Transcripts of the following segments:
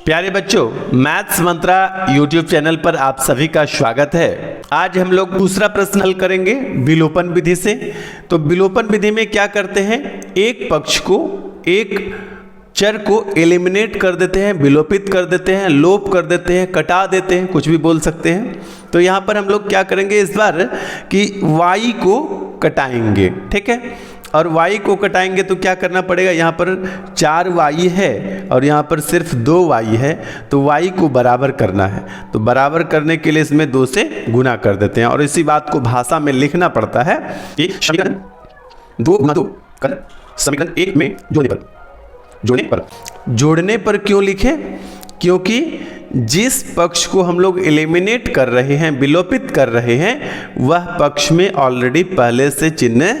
प्यारे बच्चों, मैथ्स मंत्रा YouTube channel पर आप सभी का स्वागत है। आज हम लोग दूसरा प्रश्न हल करेंगे विलोपन विधि से। तो विलोपन विधि में क्या करते हैं, एक पक्ष को, एक चर को एलिमिनेट कर देते हैं, विलोपित कर देते हैं, लोप कर देते हैं, कटा देते हैं, कुछ भी बोल सकते हैं। तो यहाँ पर हम लोग क्या करेंगे इस बार कि y को कटाएंगे, ठीक है। और y को कटाएंगे तो क्या करना पड़ेगा, यहाँ पर 4y है और यहाँ पर सिर्फ 2y है, तो y को बराबर करना है। तो बराबर करने के लिए इसमें 2 से गुना कर देते हैं और इसी बात को भाषा में लिखना पड़ता है कि समीकरण 2 गुना 2 कर समीकरण 1 में जोड़ने पर क्यों लिखें, क्योंकि जिस पक्ष को हम लोग एलिमिनेट कर रहे हैं, विलोपित कर रहे हैं, वह पक्ष में ऑलरेडी पहले से चिन्ह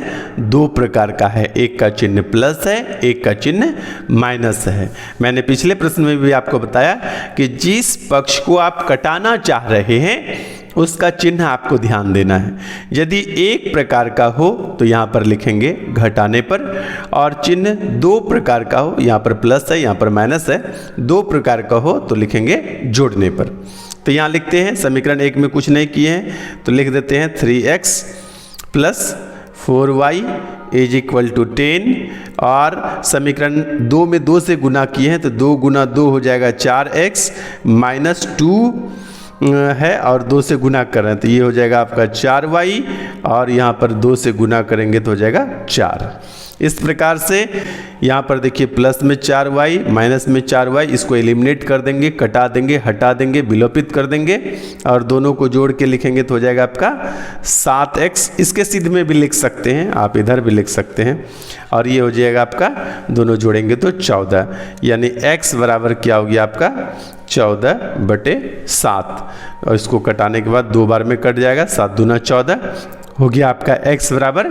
2 प्रकार का है। एक का चिन्ह प्लस है, एक का चिन्ह माइनस है। मैंने पिछले प्रश्न में भी आपको बताया कि जिस पक्ष को आप कटाना चाह रहे हैं उसका चिन्ह आपको ध्यान देना है। यदि एक प्रकार का हो तो यहाँ पर लिखेंगे घटाने पर, और चिन्ह 2 प्रकार का हो, यहाँ पर प्लस है, यहाँ पर माइनस है, 2 प्रकार का हो तो लिखेंगे जोड़ने पर। तो यहाँ लिखते हैं समीकरण 1 में कुछ नहीं किए हैं तो लिख देते हैं 3x plus 4y is equal to 10, और समीकरण 2 में 2 से गुना किए हैं तो 2 गुना 2 हो जाएगा 4x माइनस 2 है और 2 से गुना कर रहे हैं तो ये हो जाएगा आपका 4y, और यहाँ पर 2 से गुना करेंगे तो हो जाएगा 4। इस प्रकार से यहाँ पर देखिए प्लस में 4y माइनस में 4y, इसको एलिमिनेट कर देंगे, कटा देंगे, हटा देंगे, विलोपित कर देंगे और दोनों को जोड़ के लिखेंगे तो हो जाएगा आपका 7x। इसके सिद्ध में भी लिख सकते हैं, आप इधर भी लिख सकते हैं, और ये हो जाएगा आपका, दोनों जोड़ेंगे तो 14, यानी x बराबर क्या हो गया आपका 14/7, और इसको कटाने के बाद 2 बार में कट जाएगा, 7 दूना 14 हो गया आपका x बराबर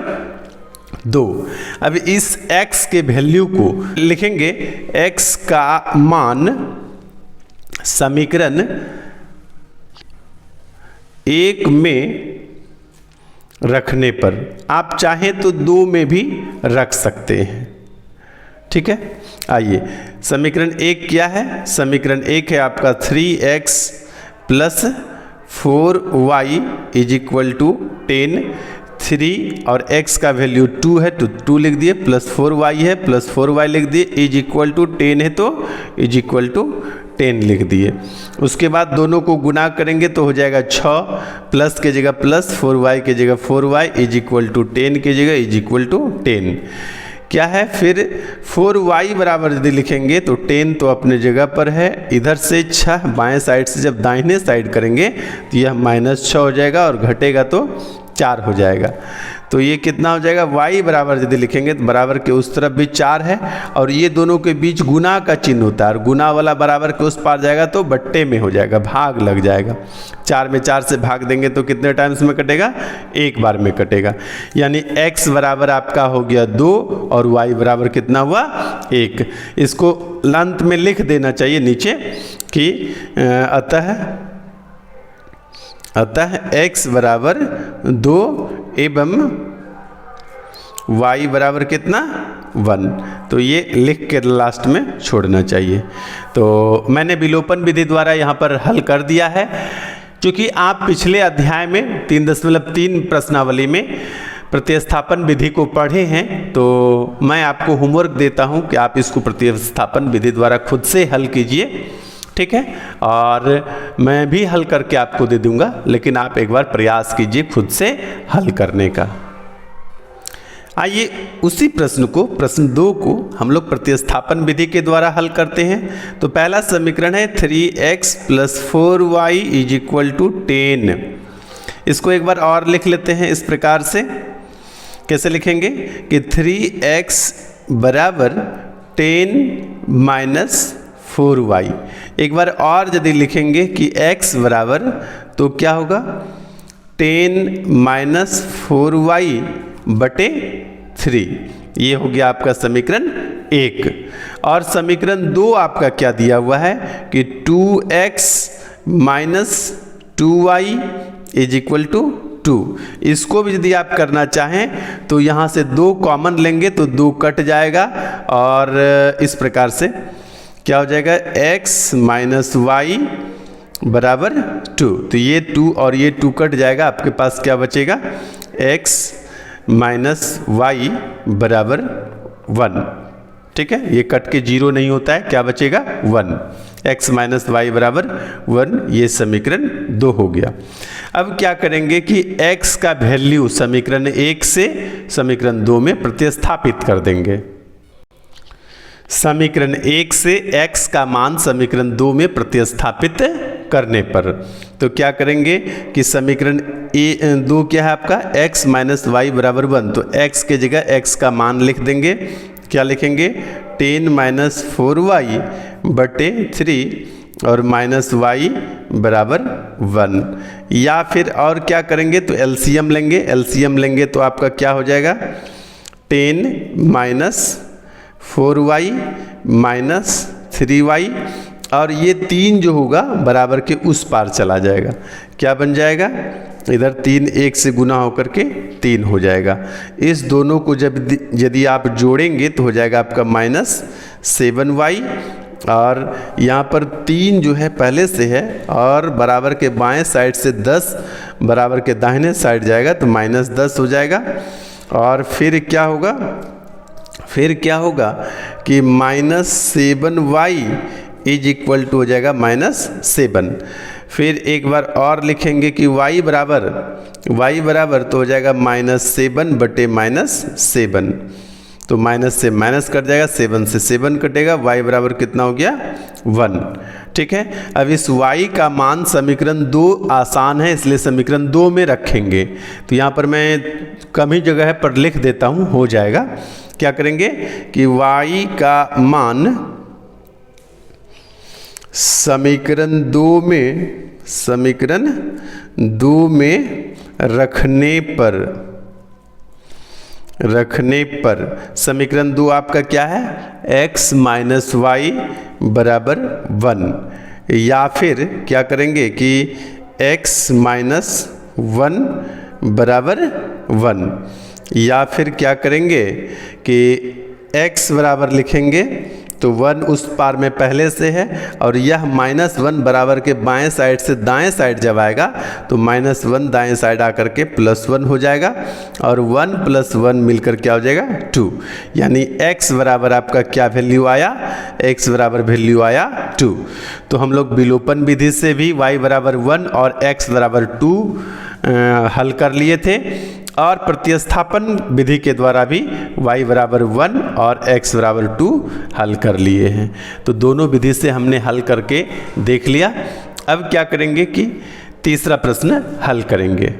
2। अब इस x के वैल्यू को लिखेंगे, x का मान समीकरण 1 में रखने पर, आप चाहें तो 2 में भी रख सकते हैं, ठीक है। आइए समीकरण 1 क्या है, समीकरण 1 है आपका 3x plus 4y is equal to 10। 3 और x का वैल्यू 2 है तो 2 लिख दिए, प्लस 4y है प्लस 4y लिख दिए, इज इक्वल टू 10 है तो इज इक्वल टू 10 लिख दिए। उसके बाद दोनों को गुना करेंगे तो हो जाएगा 6, प्लस के जगह प्लस, 4y के जगह 4y इज इक्वल टू 10 के जगह इज इक्वल टू 10 क्या है। फिर 4y बराबर यदि लिखेंगे तो 10 तो अपने जगह पर है, इधर से 6 बाएं साइड से जब दाहिने साइड करेंगे तो यह -6 हो जाएगा और घटेगा तो 4 हो जाएगा। तो ये कितना हो जाएगा, y बराबर यदि लिखेंगे तो बराबर के उस तरफ भी 4 है और ये दोनों के बीच गुना का चिन्ह होता है, और गुना वाला बराबर के उस पार जाएगा तो बट्टे में हो जाएगा, भाग लग जाएगा। 4 में 4 से भाग देंगे तो कितने टाइम्स में कटेगा, 1 बार में कटेगा। यानी x बराबर आपका हो गया 2 और y बराबर कितना हुआ 1। इसको अंत में लिख देना चाहिए नीचे कि अतः x बराबर 2 एवं y बराबर कितना 1, तो ये लिख के लास्ट में छोड़ना चाहिए। तो मैंने विलोपन विधि द्वारा यहाँ पर हल कर दिया है। क्योंकि आप पिछले अध्याय में 3.3 प्रश्नावली में प्रतिस्थापन विधि को पढ़े हैं, तो मैं आपको होमवर्क देता हूँ कि आप इसको प्रतिस्थापन विधि द्वारा खुद से हल कीजिए, ठीक है। और मैं भी हल करके आपको दे दूंगा, लेकिन आप एक बार प्रयास कीजिए खुद से हल करने का। आइए उसी प्रश्न को, प्रश्न 2 को हम लोग प्रतिस्थापन विधि के द्वारा हल करते हैं। तो पहला समीकरण है 3x plus 4y is equal to 10। इसको एक बार और लिख लेते हैं इस प्रकार से। कैसे लिखेंगे कि 3x बराबर 10 माइनस 4y। एक बार और यदि लिखेंगे कि x बराबर, तो क्या होगा 10 माइनस 4y बटे 3। ये हो गया आपका समीकरण 1। और समीकरण 2 आपका क्या दिया हुआ है कि 2x minus 2y is equal to 2। इसको भी यदि आप करना चाहें तो यहाँ से 2 कॉमन लेंगे तो 2 कट जाएगा, और इस प्रकार से क्या हो जाएगा, x माइनस वाई बराबर 2। तो ये 2 और ये 2 कट जाएगा, आपके पास क्या बचेगा, x माइनस वाई बराबर 1। ठीक है, ये कट के 0 नहीं होता है, क्या बचेगा 1, x माइनस वाई बराबर 1। ये समीकरण 2 हो गया। अब क्या करेंगे कि x का वैल्यू समीकरण 1 से समीकरण 2 में प्रतिस्थापित कर देंगे। समीकरण 1 से x का मान समीकरण 2 में प्रतिस्थापित करने पर तो क्या करेंगे कि समीकरण 2 क्या है आपका, x माइनस वाई बराबर 1। तो x के जगह x का मान लिख देंगे, क्या लिखेंगे, 10 माइनस 4y बटे 3 और माइनस वाई बराबर 1। या फिर और क्या करेंगे, तो एलसीएम लेंगे। एलसीएम लेंगे तो आपका क्या हो जाएगा, 10 माइनस 4y माइनस 3y, और ये 3 जो होगा बराबर के उस पार चला जाएगा, क्या बन जाएगा, इधर 3 1 से गुना होकर के 3 हो जाएगा। इस दोनों को जब यदि आप जोड़ेंगे तो हो जाएगा आपका माइनस 7y, और यहाँ पर 3 जो है पहले से है और बराबर के बाएं साइड से 10 बराबर के दाहिने साइड जाएगा तो माइनस 10 हो जाएगा। और फिर क्या होगा, फिर क्या होगा कि minus 7y is equal to हो जाएगा माइनस 7। फिर एक बार और लिखेंगे कि y बराबर तो हो जाएगा माइनस 7 बटे माइनस 7। तो माइनस से माइनस कट जाएगा, 7 से 7 कटेगा, y बराबर कितना हो गया 1। ठीक है, अब इस y का मान समीकरण 2 आसान है इसलिए समीकरण 2 में रखेंगे। तो यहाँ पर मैं कम ही जगह पर लिख देता हूँ, हो जाएगा। क्या करेंगे कि y का मान समीकरण 2 में रखने पर समीकरण 2 आपका क्या है, x माइनस वाई बराबर 1। या फिर क्या करेंगे कि x माइनस 1 बराबर 1। या फिर क्या करेंगे कि x बराबर लिखेंगे तो 1 उस पार में पहले से है, और यह माइनस 1 बराबर के बाएं साइड से दाएं साइड जब आएगा तो माइनस 1 दाएं साइड आकर के प्लस 1 हो जाएगा, और 1 प्लस 1 मिलकर क्या हो जाएगा 2। यानी x बराबर आपका क्या वैल्यू आया, x बराबर वैल्यू आया 2। तो हम लोग विलोपन विधि से भी y बराबर 1 और x बराबर 2 हल कर लिए थे, और प्रतिस्थापन विधि के द्वारा भी y बराबर 1 और x बराबर 2 हल कर लिए हैं। तो दोनों विधि से हमने हल करके देख लिया। अब क्या करेंगे कि तीसरा प्रश्न हल करेंगे।